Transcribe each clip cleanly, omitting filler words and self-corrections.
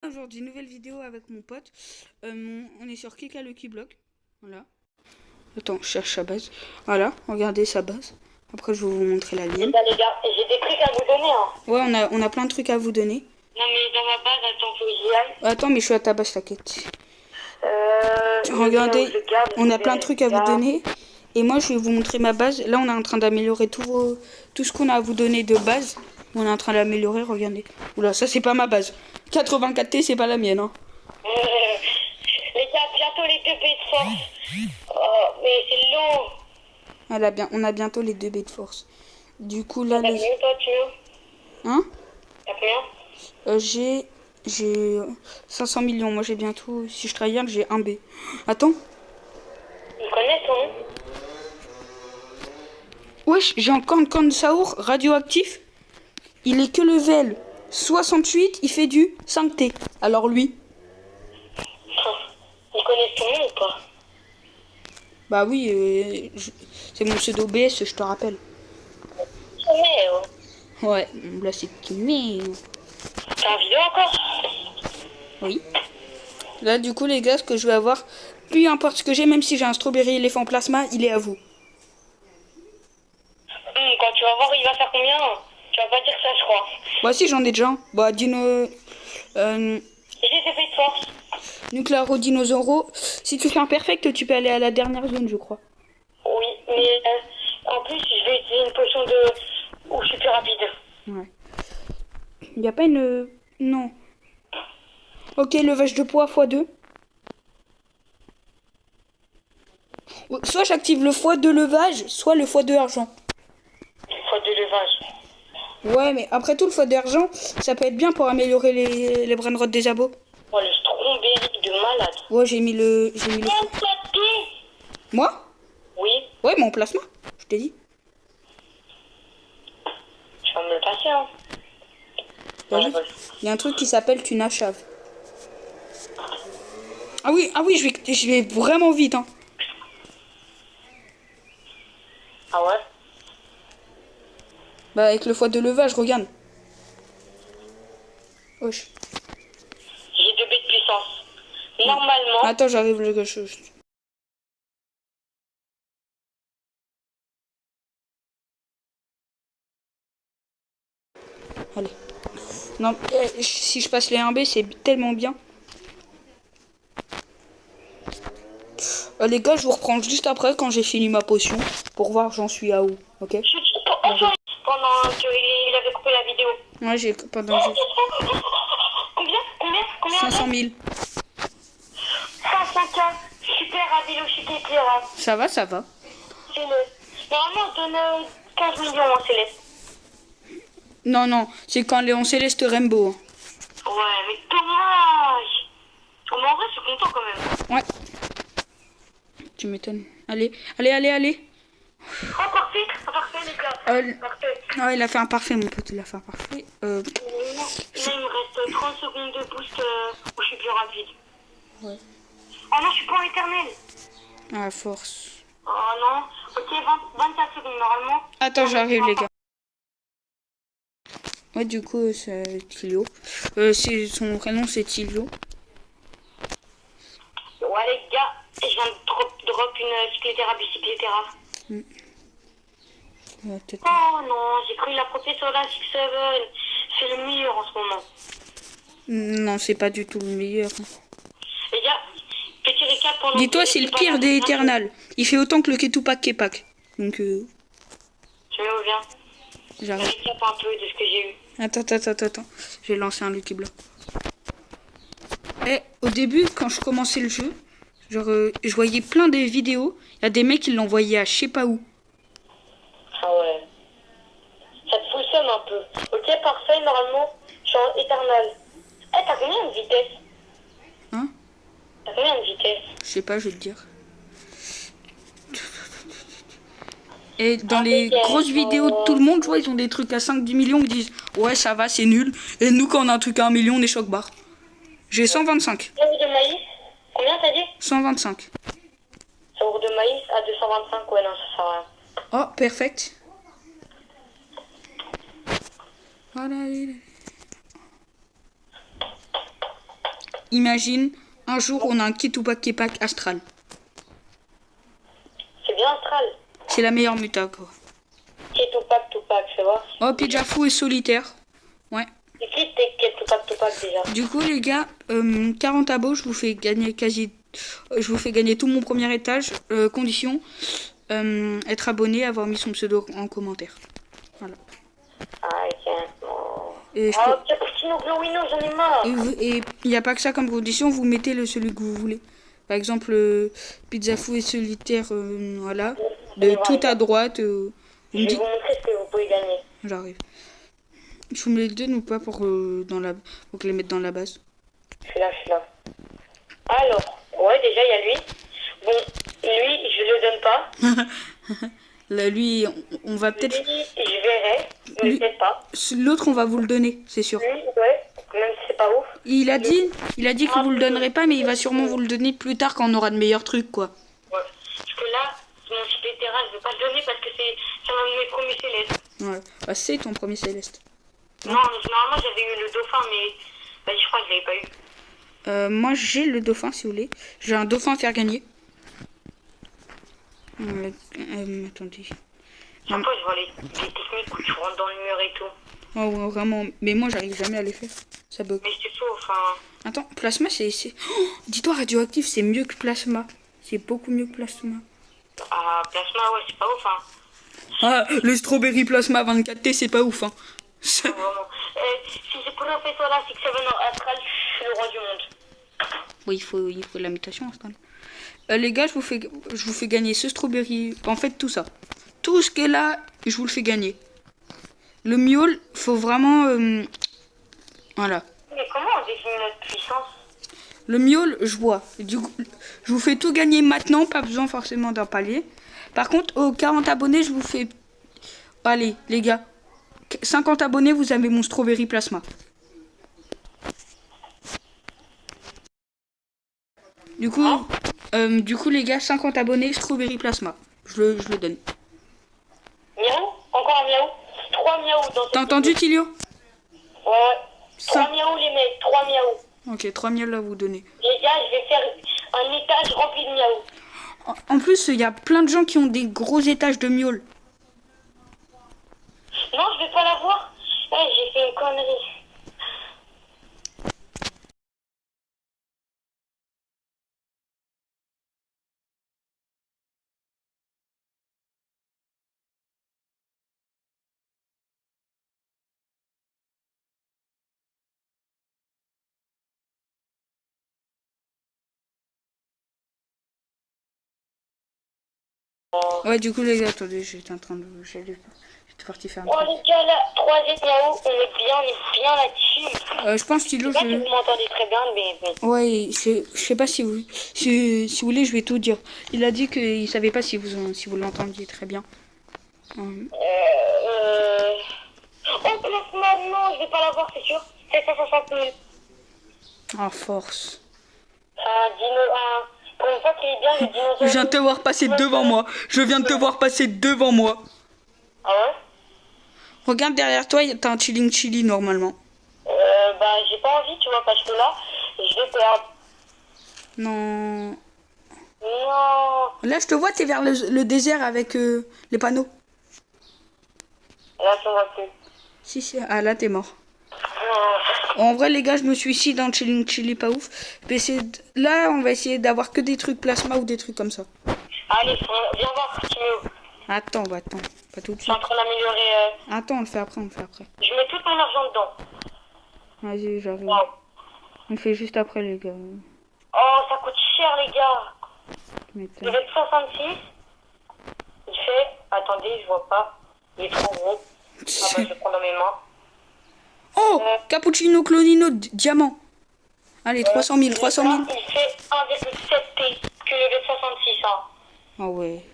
Aujourd'hui, nouvelle vidéo avec mon pote. On est sur Kika Lucky Block. Voilà. Attends, je cherche sa base. Voilà, regardez sa base. Après, je vais vous montrer la mienne. Les gars, j'ai des trucs à vous donner. Ouais, on a plein de trucs à vous donner. Non, mais dans ma base, attends, faut que j'y aille. Attends, mais je suis à ta base, t'inquiète. Regardez, on a plein de trucs à vous donner. Et moi, je vais vous montrer ma base. Là, on est en train d'améliorer tout ce qu'on a à vous donner de base. On est en train d'améliorer, regardez. Oula, ça, c'est pas ma base. 84T, c'est pas la mienne. Hein. Les gars, bientôt les 2 baies de force. Oh, mais c'est long. On a bientôt les 2 baies de force. Du coup, là, T'as combien, toi, tu veux? Hein? T'as combien? J'ai 500 millions. Moi, j'ai bientôt... Si je travaille, j'ai 1 B. Attends. Ils connaissent ton nom? Wesh, j'ai encore un camp de Saour radioactif. Il est que level 68, il fait du 5T. Alors lui? Ils connaissent ton nom ou pas? Bah oui, c'est mon pseudo BS, je te rappelle. Ouais, là c'est Kimé. T'as un vidéo encore? Oui. Là du coup les gars, ce que je vais avoir, peu importe ce que j'ai, même si j'ai un strawberry éléphant plasma, il est à vous. Quand tu vas voir, il va faire combien? Tu vas pas dire ça, je crois. Bah si, j'en ai déjà un. Bah Dino... J'ai des baies de force. Nuclearo Dinosauro. Si tu fais un perfect, tu peux aller à la dernière zone, je crois. Oui, mais en plus, je vais utiliser une potion de... où je suis plus rapide. Ouais. Il n'y a pas une... Non. Ok, levage de poids x2. Soit j'active le x2 levage, soit le x2 argent. x2 levage. Ouais, mais après tout, le x2 argent, ça peut être bien pour améliorer les brainrots des abos. Oh, le strombérique de malade. Ouais, j'ai mis le... Moi? Oui. Ouais, mon plasma, je t'ai dit. Tu vas me le passer, hein. Il y a un truc qui s'appelle Tunachave. Ah oui, je vais vraiment vite, hein. Ah ouais? Bah, avec le x2 levage, regarde. Wesh. J'ai 2 baies de puissance. Normalement... Attends, j'arrive le gauche. Allez. Non, si je passe les 1B, c'est tellement bien. Les gars, je vous reprends juste après quand j'ai fini ma potion pour voir j'en suis à où, ok? Pendant qu'il avait coupé la vidéo. Ouais, j'ai pendant... Combien 500 000. 500K. Super à vélocité tirant. Ça va, ça va. C'est le... Normalement, on donne 15 millions en céleste. Non, c'est quand Léon Céleste Rainbow. Ouais, mais dommage. Mais en vrai, je suis content quand même. Ouais. Tu m'étonnes. Allez. Oh, parfait, les gars. Parfait. Ah, il a fait un parfait, mon pote, il a fait un parfait. Là, il me reste 30 secondes de boost où je suis plus rapide. Ouais. Oh non, je suis pas en éternel. À force. Oh non. Ok, 24 secondes normalement. Attends, j'arrive, les gars. Ouais, du coup, c'est Tilio. Son prénom, c'est Tilio. Ouais, les gars, je viens de drop une cyclétéra. Ouais, Oh non, j'ai cru l'approprier sur la 6-7. C'est le meilleur en ce moment. Non, c'est pas du tout le meilleur. Les gars, petit récap pendant... Dis-toi, c'est le pire des Eternals. Il fait autant que le Ketupak Kepak. Donc, Je reviens. j'arrive. Récap un peu de ce que j'ai eu. Attends. Je vais lancer un Lucky Block. Au début, quand je commençais le jeu, genre, je voyais plein de vidéos. Il y a des mecs qui l'envoyaient à je sais pas où. Ah ouais. Ça te fout le seum un peu. Ok, parfait, normalement, je suis en éternel. T'as combien de vitesse? Hein? T'as combien de vitesse? Je sais pas, je vais te dire. Et dans les grosses vidéos de tout le monde, je vois, ils ont des trucs à 5-10 millions qui disent ouais, ça va, c'est nul. Et nous, quand on a un truc à 1 million, on est choc-barre. J'ai 125. Saour de maïs? Combien t'as dit? 125. Saour de maïs à 225, ouais, non, ça sert à rien. Oh, perfect. Voilà. imagine, un jour, on a un kit Tupac Kepak Astral. C'est bien Astral. C'est la meilleure muta, quoi. Qui est Tupac, tu vois. Oh, Pidja Fou et solitaire. Ouais. Et qui est Tupac déjà? Du coup, les gars, 40 abos, je vous fais gagner je vous fais gagner tout mon premier étage. Condition, être abonné, avoir mis son pseudo en commentaire. Voilà. Ah, ok. Oh, Et Cappuccino Glowino, j'en ai marre. il n'y a pas que ça comme condition, vous mettez celui que vous voulez. Par exemple, Pizza Fou et solitaire, voilà. De tout à droite. Vous Je me vais dites. vous montrer ce que vous pouvez gagner. J'arrive. Je vous mets les deux ou pas pour les mettre dans la base. Je suis là. Alors, ouais, déjà, il y a lui. Bon, lui, je le donne pas. Là, lui, on va peut-être. Lui, je verrai, mais Lui- peut-être pas. L'autre, on va vous le donner, c'est sûr. Lui, ouais, même si c'est pas ouf. Il a dit qu'il vous le donnerait pas, mais il va sûrement vous le donner plus tard quand on aura de meilleurs trucs, quoi. Ouais. Parce que là, mon super terrain, je vais pas le donner parce que c'est un de mes premiers célestes. Ouais. Bah, c'est ton premier céleste. Non, normalement, j'avais eu le dauphin, mais bah, je crois que je l'avais pas eu. Moi, j'ai le dauphin, si vous voulez. J'ai un dauphin à faire gagner. Attendez. Chaque fois, je vois les techniques où tu rentres dans le mur et tout. Oh, ouais, vraiment. Mais moi, j'arrive jamais à les faire. Ça bug. Mais c'est faux, enfin. Attends, plasma, c'est. Oh, dis-toi, radioactif, c'est mieux que plasma. C'est beaucoup mieux que plasma. Ah, plasma, ouais, c'est pas ouf, hein. Ah, le strawberry plasma 24T, c'est pas ouf, hein. Vraiment. Si j'ai professeur là, 6-7 en astral, je suis le roi du monde. Oui, il faut la mutation, Astral. Les gars, je vous fais gagner ce strawberry. En fait, tout ça. Tout ce qui est là, je vous le fais gagner. Le miaule, faut vraiment. Voilà. Mais comment on définit notre puissance? Le miaule, je vois. Du coup, je vous fais tout gagner maintenant, pas besoin forcément d'un palier. Par contre, aux 40 abonnés, je vous fais. Allez, les gars. 50 abonnés, vous avez mon strawberry plasma. Du coup, les gars, 50 abonnés, strawberry plasma. Je le donne. Miaou? Encore un miaou? 3 miaou dans cette T'as entendu, Tilio? Ouais. 3 miaou, les mecs, 3 miaou. Ok, 3 miaules à vous donner. Les gars, je vais faire un étage rempli de miaou. En plus, il y a plein de gens qui ont des gros étages de miaules. Non, je vais pas l'avoir. J'ai fait une connerie. Ouais, du coup, les gars, attendez, j'étais parti faire un Oh, truc. les gars, là, 3 miaou, on est bien là-dessus. Je pense, Tilio, Je sais pas si vous m'entendez très bien, mais... Ouais, je sais pas si vous voulez, je vais tout dire. Il a dit qu'il savait pas si vous l'entendiez très bien. Oh, plasma, non, je vais pas l'avoir, c'est sûr. 760 000. En force. Pour une fois qu'il est bien, le dinosaure. Je viens de te voir passer devant moi. Je viens de te voir passer devant moi. Ah ouais? Regarde derrière toi, t'as un chilling chili normalement. Bah, j'ai pas envie, tu vois, parce que là, je vais perdre. Non. Non. Là, je te vois, t'es vers le désert avec les panneaux. Là, tu vois plus. Si. Ah, là, t'es mort. Non. En vrai, les gars, je me suicide dans chilling chili pas ouf. Là, on va essayer d'avoir que des trucs plasma ou des trucs comme ça. Allez, viens voir, Timo. Attends, pas tout de Je suis suite. en train d'améliorer. Attends, on le fait après. Je mets tout mon argent dedans. Vas-y, j'arrive. Wow. On le fait juste après, les gars. Oh, ça coûte cher, les gars. Mais Je vais être 66. Il fait. Attendez, je vois pas. Il est trop gros. Ah bah, je le prends dans mes mains. Oh, cappuccino clonino diamant. Allez, 300 000. Il fait 1,7 T que le 66. Hein. Ah ouais.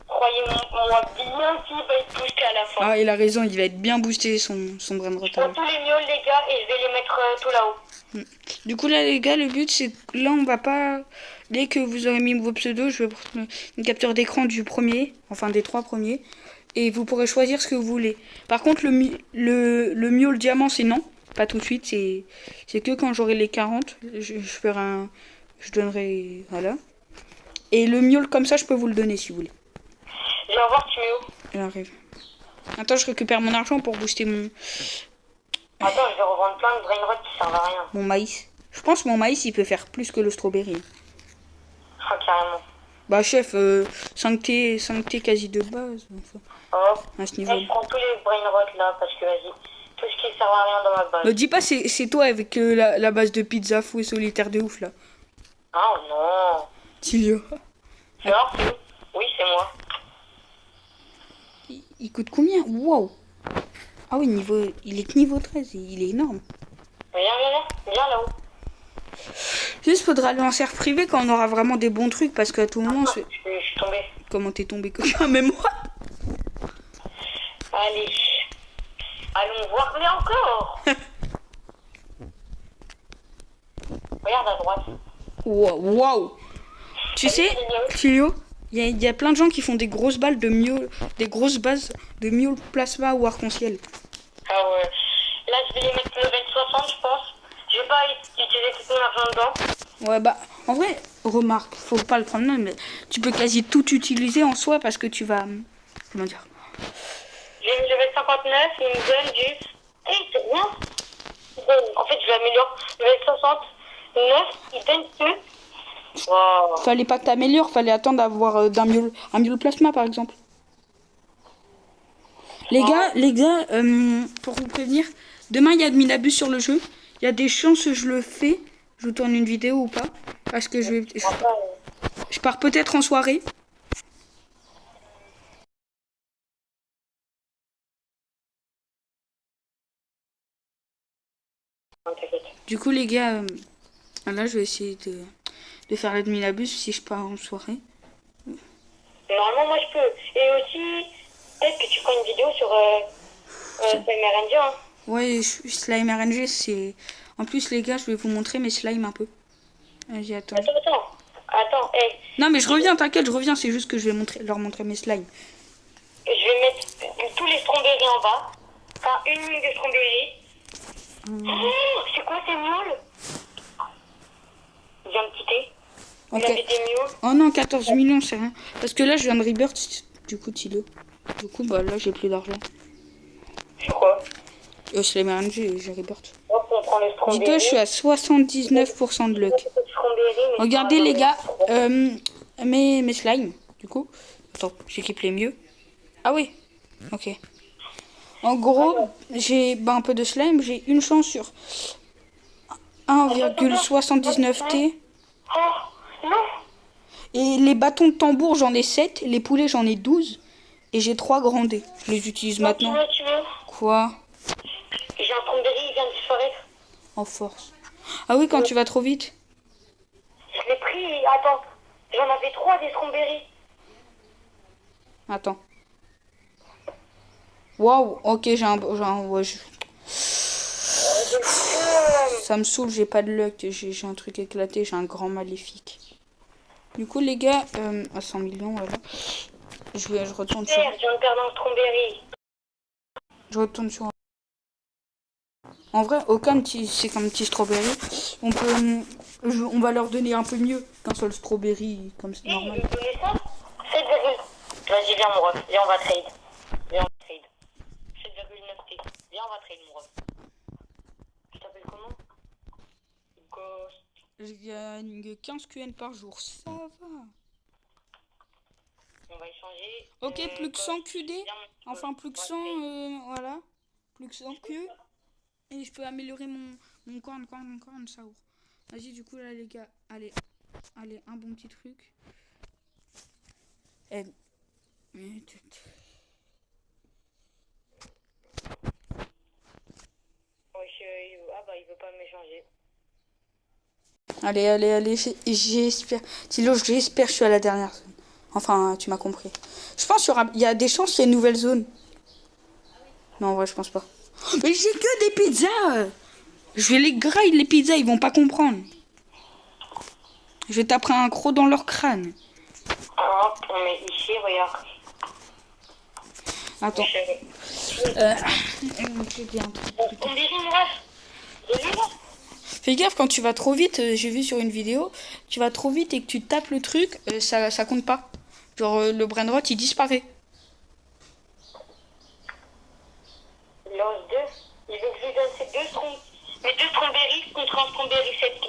Croyez-moi bien qu'il va être boosté à la fin. Ah, il a raison, il va être bien boosté son brain de Je prends retard. tous les miaules, les gars, et je vais les mettre tout là-haut. Du coup, là, les gars, le but, c'est que là, on va pas. Dès que vous aurez mis vos pseudos, je vais prendre une capture d'écran du premier, enfin des 3 premiers, et vous pourrez choisir ce que vous voulez. Par contre, le miaule diamant, c'est non. Pas tout de suite, c'est que quand j'aurai les 40, je ferai un... Je donnerai... Voilà. Et le miaule comme ça, je peux vous le donner si vous voulez. Je vais voir, tu mets où? J'arrive. Attends, je récupère mon argent pour booster Attends, je vais revendre plein de brainrot qui servent à rien. mon maïs. Je pense que mon maïs, il peut faire plus que le strawberry. Ah, carrément. Bah chef, 5T quasi de base. Enfin, Oh. à ce niveau. Je prends tous les brainrot là parce que vas-y. Tout ce qui sert à rien dans ma base. Me dis pas c'est toi avec la base de pizza fou et solitaire de ouf là. Ah non. Tilio. Alors, c'est où? Oui, c'est moi. Il coûte combien? Wow. Ah oui, il est que niveau 13, il est énorme. Viens là-haut. Juste faudra aller en serre privé quand on aura vraiment des bons trucs parce qu'à tout moment... Je suis tombée. Comment t'es tombé coquin? Même moi. Allez. Allons voir, mais encore. Regarde à droite. Wow. Tu sais, Tilio, il y a plein de gens qui font des grosses balles de miaule, des grosses bases de miaule plasma ou arc-en-ciel. Ah ouais. Là, je vais les mettre level 60, je pense. Je vais pas utiliser tout mon argent dedans. Ouais, bah, en vrai, remarque, faut pas le prendre mal, mais tu peux quasi tout utiliser en soi parce que tu vas... Comment dire? J'ai mis level 59, il me donne du... Hey, c'est bien. En fait, je vais améliorer. Level 69, il donne que... Wow. Fallait pas que t'améliores, fallait attendre d'avoir un miaule plasma par exemple. Les gars, pour vous prévenir, demain il y a de Minabus sur le jeu. Il y a des chances que je le fais. Je vous tourne une vidéo ou pas. Parce que je pars peut-être en soirée. Du coup les gars, là je vais essayer de faire la de Minabus si je pars en soirée. Normalement, moi je peux. Et aussi, peut-être que tu prends une vidéo sur Slime RNG. Hein. Ouais, Slime RNG, c'est... En plus, les gars, je vais vous montrer mes slimes un peu. Vas-y, attends. Attends, hey. Non, mais je reviens, t'inquiète, je reviens. C'est juste que je vais leur montrer mes slimes. Je vais mettre tous les strawberries en bas. Enfin, une ligne de strawberries. Oh, c'est quoi ces moules? Viens me quitter. Ok. Il avait des mules. Oh non, 14 millions, c'est rien. Parce que là, je viens de rebirth, du coup, Tilo. Du coup, bah là, j'ai plus d'argent. C'est quoi? Slime RNG, j'ai rebirth. Hop, on prend les strawberries. Dis-toi, je suis à 79% de luck. Regardez, les gars, mes slimes, du coup. Attends, j'équipe les mieux. Ah oui, ok. En gros, j'ai un peu de slime, j'ai une chance sur 1,79T. Oh, non. Et les bâtons de tambour, j'en ai 7. Les poulets, j'en ai 12. Et j'ai 3 grands dés. Je les utilise maintenant. Tu veux Quoi? J'ai un strawberry, il vient de disparaître. En force. Ah oui, quand tu vas trop vite. Je l'ai pris, attends. J'en avais 3 des strawberries. Attends. Waouh, ok, j'ai un ouais, ça me saoule, j'ai pas de luck, j'ai un truc éclaté, j'ai un grand maléfique. Du coup, les gars, à 100 millions, voilà. Je retourne sur... Je viens de perdre un strawberry. Je retourne sur... En vrai, aucun petit... C'est comme petit strawberry. On va leur donner un peu mieux qu'un seul strawberry, comme c'est normal. Vous donnez ça 7, vas-y, viens, mon ref. Viens, on va trade. Viens, on va trade. 7,9T. Viens, on va trade, mon ref. Tu t'appelles comment? Ghost. Je gagne 15 QN par jour, ça va. On va échanger. Ok, plus que 100 QD. Enfin, plus que 100, voilà. Plus que 100 Q. Et je peux améliorer mon corn, ça ouvre. Vas-y, du coup, là, les gars, allez, un bon petit truc. Et... Ah bah, il veut pas m'échanger. Allez, j'espère. Tilo, j'espère que je suis à la dernière zone. Enfin, tu m'as compris. Je pense qu'il y a des chances qu'il y ait une nouvelle zone. Non, en vrai, je pense pas. Mais j'ai que des pizzas. Je vais les grailler, les pizzas, ils vont pas comprendre. Je vais taper un croc dans leur crâne. Hop, on met ici, regarde. Attends. Strawberry, mon ref. Donnez-le. Fais gaffe quand tu vas trop vite, j'ai vu sur une vidéo, tu vas trop vite et que tu tapes le truc, ça compte pas. Genre le brain rot il disparaît. Il lance 2. Il veut que je lui donne ces 2 strom... mes 2 strawberries contre un strawberry 7T.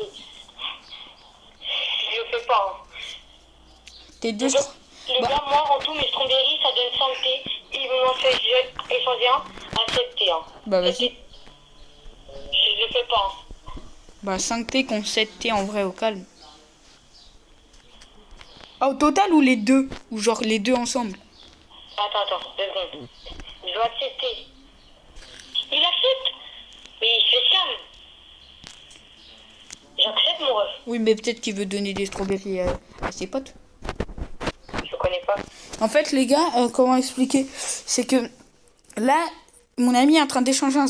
Je le fais pas. Hein. Tes deux Les gars, moi, en tout, mes strawberries, ça donne 5T. Il me m'en fait échanger un à 7T. Hein. Bah vas-y. Je le fais pas. Hein. Bah 5T contre 7T en vrai au calme. Ah, au total ou les deux? Ou genre les deux ensemble? Attends, 2 secondes. Je dois accepter. Il accepte. Mais il fait scam. J'accepte mon ref. Oui, mais peut-être qu'il veut donner des strawberries à ses potes. Je connais pas. En fait, les gars, comment expliquer? C'est que là, mon ami est en train d'échanger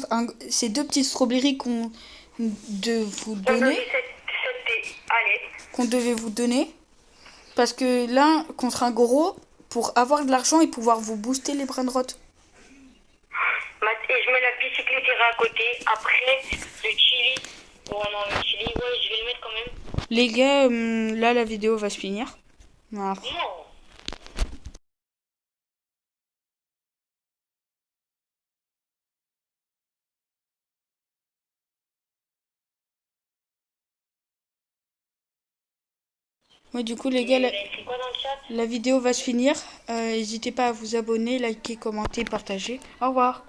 ces deux petites strawberries qu'on de vous donner. 7T. Allez. Qu'on devait vous donner. Parce que là, contre un gros, pour avoir de l'argent et pouvoir vous booster les brain rot. Et je mets la bicyclette à côté. Après, le chili. Oh non, le chili, ouais, je vais le mettre quand même. Les gars, là, la vidéo va se finir. Voilà. Non. Ouais, du coup, les gars, Il a écrit quoi dans le chat? la vidéo va se finir. N'hésitez pas à vous abonner, liker, commenter, partager. Au revoir.